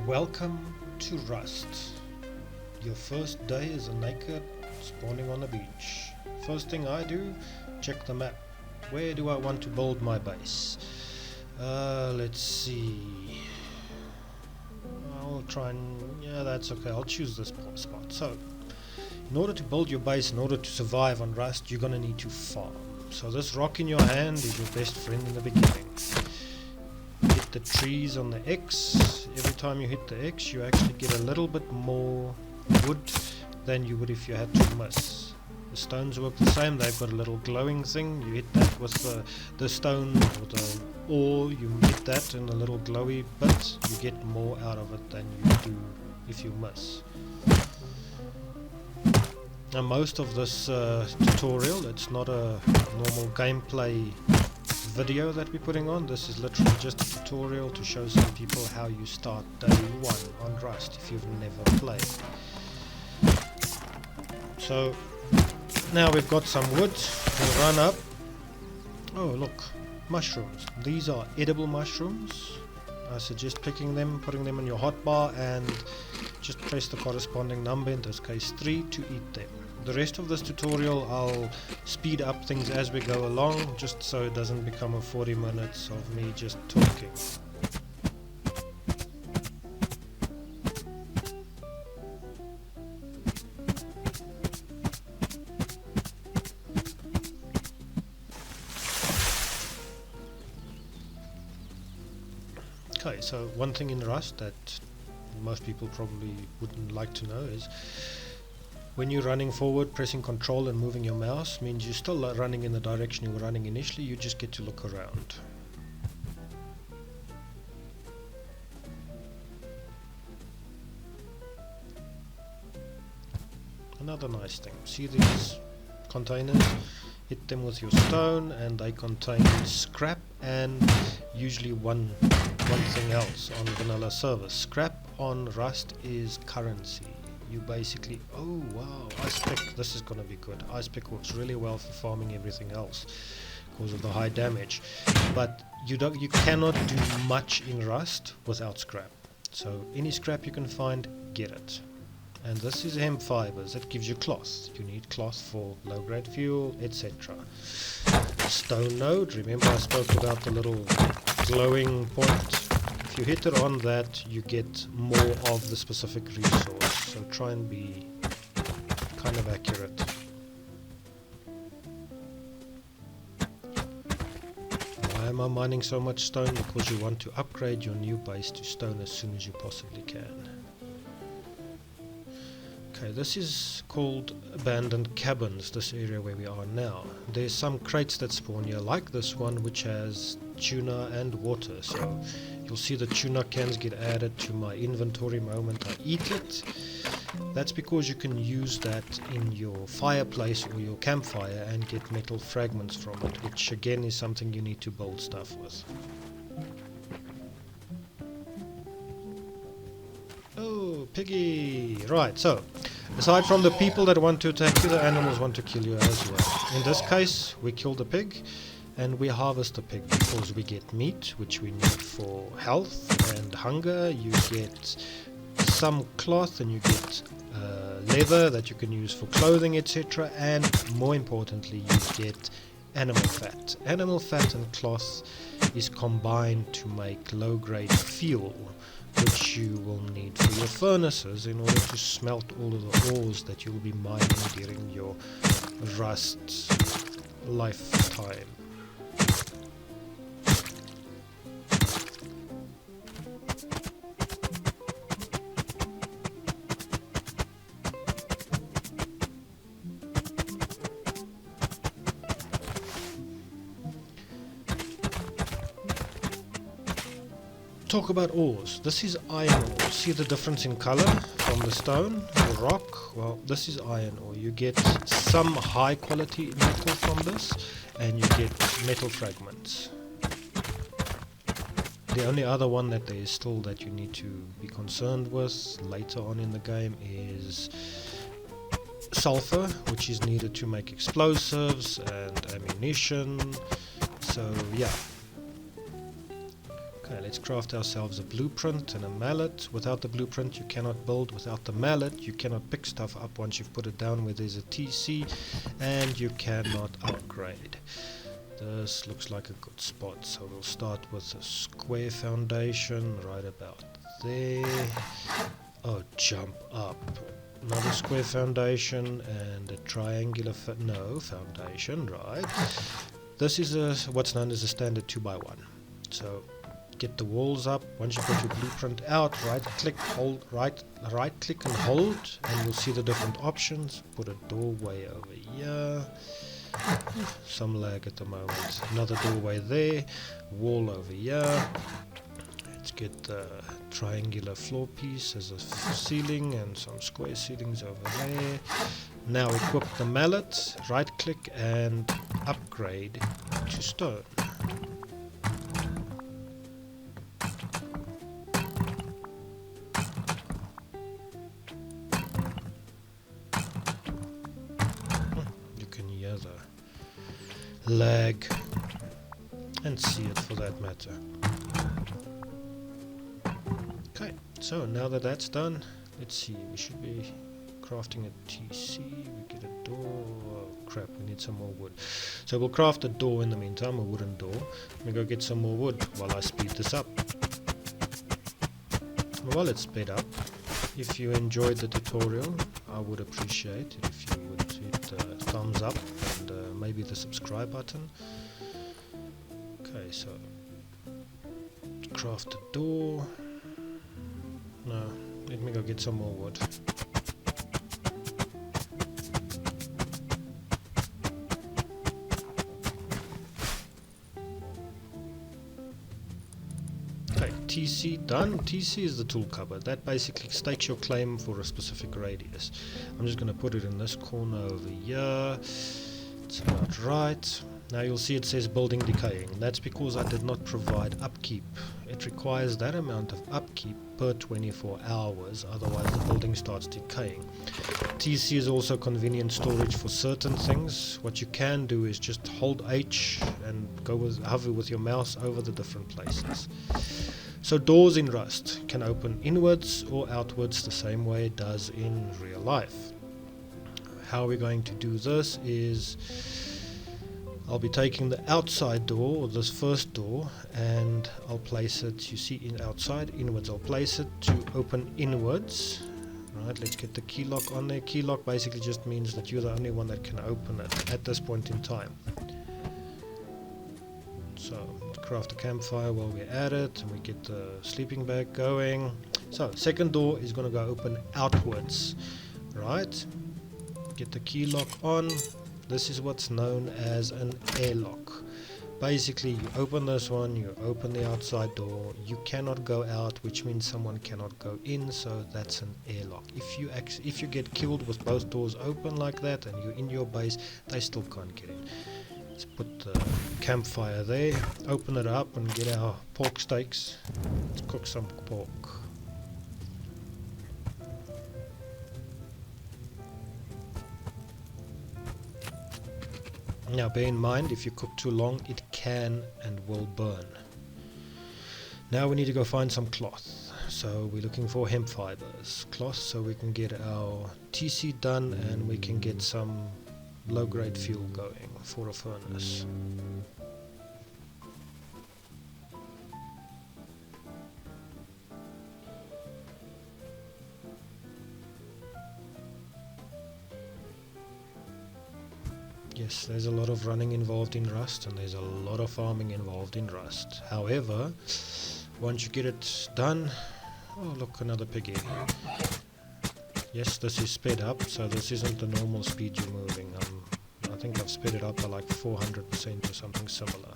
Welcome to Rust. Your first day is a naked spawning on the beach. First thing I do, check the map. Where do I want to build my base? Let's see. I'll try and... yeah, that's okay. I'll choose this spot. So, in order to build your base, in order to survive on Rust, you're gonna need to farm. So this rock in your hand is your best friend in the beginning. Hit the trees on the X. Every time you hit the X, you actually get a little bit more wood than you would if you had to miss. The stones work the same. They've got a little glowing thing. You hit that with the stone or the ore. You hit that in a little glowy bit. You get more out of it than you do if you miss. Now most of this tutorial, it's not a normal gameplay video that we're putting on. This is literally just a tutorial to show some people how you start day one on Rust if you've never played. So now we've got some wood. We'll run up. Oh look, mushrooms. These are edible mushrooms. I suggest picking them, putting them in your hotbar, and just press the corresponding number, in this case 3, to eat them. The rest of this tutorial I'll speed up things as we go along, just so it doesn't become a 40 minutes of me just talking. Okay, so one thing in Rust that most people probably wouldn't like to know is when you're running forward, pressing Control and moving your mouse means you're still running in the direction you were running initially. You just get to look around. Another nice thing, see these containers? Hit them with your stone and they contain scrap and usually one thing else on vanilla servers. Scrap on Rust is currency. You basically, oh wow, ice pick, this is gonna be good. Ice pick works really well for farming everything else because of the high damage, but you cannot do much in Rust without scrap. So any scrap you can find, get it. And this is hemp fibers. That gives you cloth. You need cloth for low grade fuel, etc. Stone node, remember I spoke about the little glowing point. If you hit it on that, you get more of the specific resource, so try and be kind of accurate. Why am I mining so much stone? Because you want to upgrade your new base to stone as soon as you possibly can. Okay, this is called abandoned cabins, this area where we are now. There's some crates that spawn here, like this one, which has tuna and water. So you'll see the tuna cans get added to my inventory moment I eat it. That's because you can use that in your fireplace or your campfire and get metal fragments from it, which again is something you need to build stuff with. Oh, piggy! Right, so aside from the people that want to attack you, the animals want to kill you as well. In this case, we kill the pig and we harvest the pig because we get meat, which we need for health and hunger. You get some cloth and you get leather that you can use for clothing, etc. And more importantly, you get animal fat. Animal fat and cloth is combined to make low-grade fuel, which you will need for your furnaces in order to smelt all of the ores that you will be mining during your Rust lifetime. Talk about ores. This is iron ore. See the difference in color from the stone, the rock? Well, this is iron ore. You get some high quality metal from this and you get metal fragments. The only other one that there is still that you need to be concerned with later on in the game is sulfur, which is needed to make explosives and ammunition. So yeah. Okay, let's craft ourselves a blueprint and a mallet. Without the blueprint you cannot build. Without the mallet you cannot pick stuff up once you've put it down where there's a TC, and you cannot upgrade. This looks like a good spot, so we'll start with a square foundation right about there. Oh, jump up. Another square foundation and a triangular foundation, right. This is what's known as a standard 2x1. So get the walls up. Once you've got your blueprint out, right click and hold, and you'll see the different options. Put a doorway over here. Some lag at the moment. Another doorway there. Wall over here. Let's get the triangular floor piece as a ceiling and some square ceilings over there. Now equip the mallet, right click and upgrade to stone. You can hear the lag and see it for that matter. Okay, so now that that's done, let's see, we should be crafting a TC. We get a door. Oh crap, we need some more wood. So we'll craft a door in the meantime, a wooden door. Let me go get some more wood while I speed this up. While it's sped up, if you enjoyed the tutorial, I would appreciate it if you would hit thumbs up and maybe the subscribe button. Okay, so craft a door. No, let me go get some more wood. Okay, TC done. TC is the tool cupboard. That basically stakes your claim for a specific radius. I'm just going to put it in this corner over here. It's about right. Now you'll see it says building decaying. That's because I did not provide upkeep. It requires that amount of upkeep per 24 hours, otherwise the building starts decaying. TC is also convenient storage for certain things. What you can do is just hold H and hover with your mouse over the different places. So doors in Rust can open inwards or outwards the same way it does in real life. How we're going to do this is I'll be taking the outside door, or this first door, and I'll place it, you see in outside, inwards, I'll place it to open inwards. Right, let's get the key lock on there. Key lock basically just means that you're the only one that can open it at this point in time. So, craft a campfire while we're at it, and we get the sleeping bag going. So, second door is going to go open outwards. Right, get the key lock on. This is what's known as an airlock. Basically, you open this one, you open the outside door, you cannot go out, which means someone cannot go in, so that's an airlock. If you get killed with both doors open like that and you're in your base, they still can't get in. Let's put the campfire there, open it up and get our pork steaks. Let's cook some pork. Now bear in mind, if you cook too long, it can and will burn. Now we need to go find some cloth. So we're looking for hemp fibers, cloth, so we can get our TC done and we can get some low-grade fuel going for a furnace. Yes, there's a lot of running involved in Rust and there's a lot of farming involved in Rust. However, once you get it done... Oh look, another piggy. Yes, this is sped up, so this isn't the normal speed you're moving. I think I've sped it up by like 400% or something similar.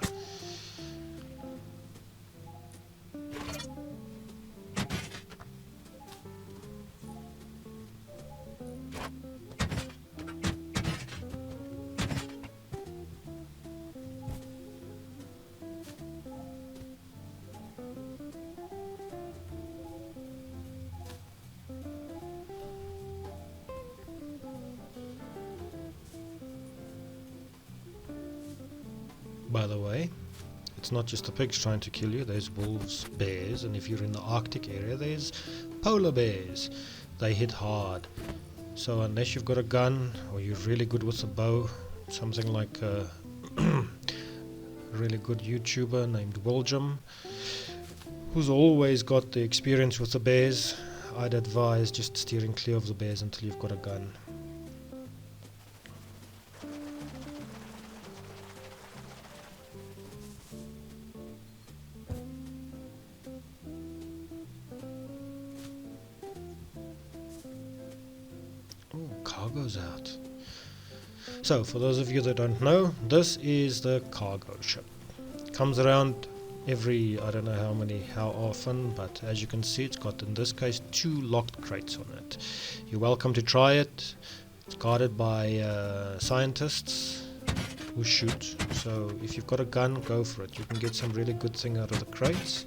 By the way, It's not just the pigs trying to kill you. There's wolves, bears, and if you're in the Arctic area, there's polar bears. They hit hard. So unless you've got a gun or you're really good with a bow, something like a really good YouTuber named William, who's always got the experience with the bears, I'd advise just steering clear of the bears until you've got a gun. Oh, cargo's out. So, for those of you that don't know, this is the cargo ship. Comes around every, I don't know how often, but as you can see, it's got, in this case, 2 locked crates on it. You're welcome to try it. It's guarded by scientists who shoot. So, if you've got a gun, go for it. You can get some really good thing out of the crates.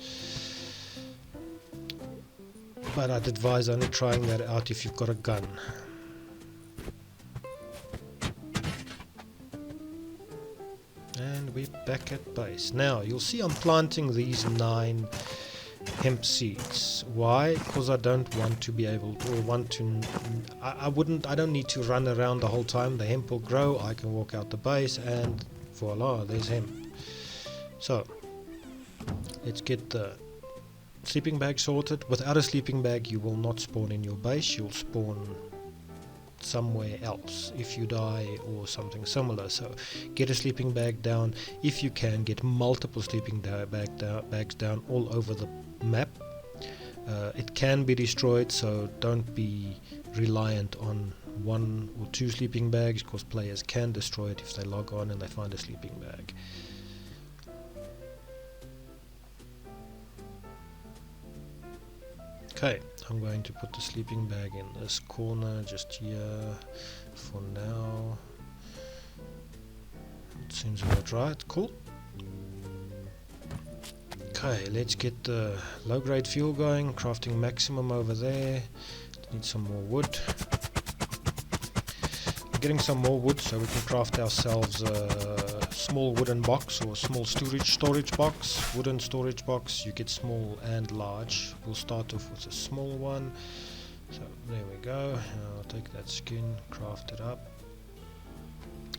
But I'd advise only trying that out if you've got a gun. And we're back at base. Now, you'll see I'm planting these 9 hemp seeds. Why? Because I don't want to be able to, or want to, I don't need to run around the whole time. The hemp will grow, I can walk out the base, and voila, there's hemp. So, let's get the sleeping bag sorted. Without a sleeping bag, you will not spawn in your base, you'll spawn somewhere else if you die or something similar. So get a sleeping bag down. If you can, get multiple sleeping bags down all over the map. It can be destroyed, so don't be reliant on 1 or 2 sleeping bags, because players can destroy it if they log on and they find a sleeping bag. Okay, I'm going to put the sleeping bag in this corner just here for now. It seems about right. Cool. Okay, let's get the low grade fuel going. Crafting maximum over there. Need some more wood. We're getting some more wood so we can craft ourselves a small wooden box or small storage box. Wooden storage box, you get small and large. We'll start off with a small one. So there we go. I'll take that skin, craft it up.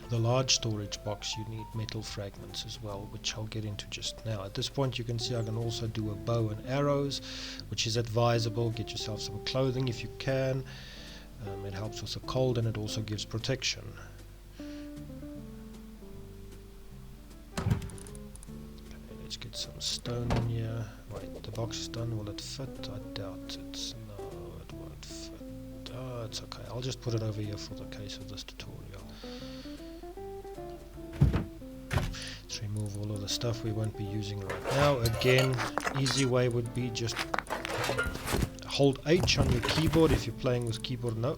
The large storage box, you need metal fragments as well, which I'll get into just now. At this point you can see I can also do a bow and arrows, which is advisable. Get yourself some clothing if you can. It helps with the cold and it also gives protection. Okay, let's get some stone in here. Wait, the box is done. Will it fit? I doubt it. No, it won't fit. Oh, it's okay. I'll just put it over here for the case of this tutorial. Let's remove all of the stuff we won't be using right now. Again, easy way would be just hold H on your keyboard if you're playing with keyboard. No,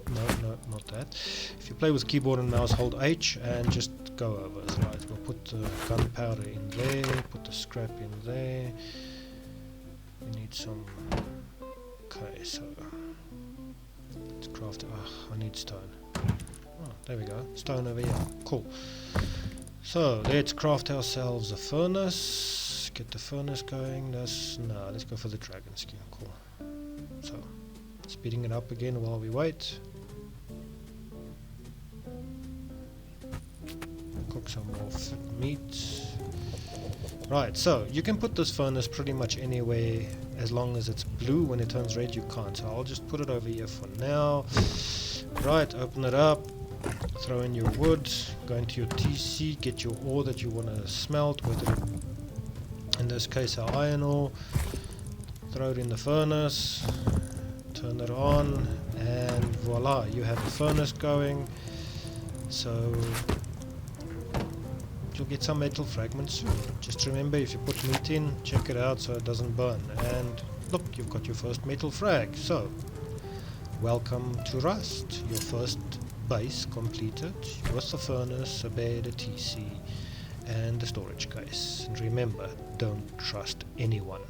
not that. If you play with keyboard and mouse, hold H and just go over. Right, we'll put the gunpowder in there, put the scrap in there. We need some. Okay, so let's craft. I need stone. Oh, there we go. Stone over here. Cool. So let's craft ourselves a furnace. Get the furnace going. Let's go for the dragon skin. Cool. So, speeding it up again while we wait. Cook some more meat. Right, so you can put this furnace pretty much anywhere as long as it's blue. When it turns red you can't, so I'll just put it over here for now. Right, open it up, throw in your wood, go into your TC, get your ore that you want to smelt, whether in this case our iron ore. Throw it in the furnace, turn it on, and voila, you have a furnace going. So you'll get some metal fragments soon. Just remember, if you put meat in, check it out so it doesn't burn. And look, you've got your first metal frag. So welcome to Rust, your first base completed with the furnace, a bed, a TC, and a storage case. And remember, don't trust anyone.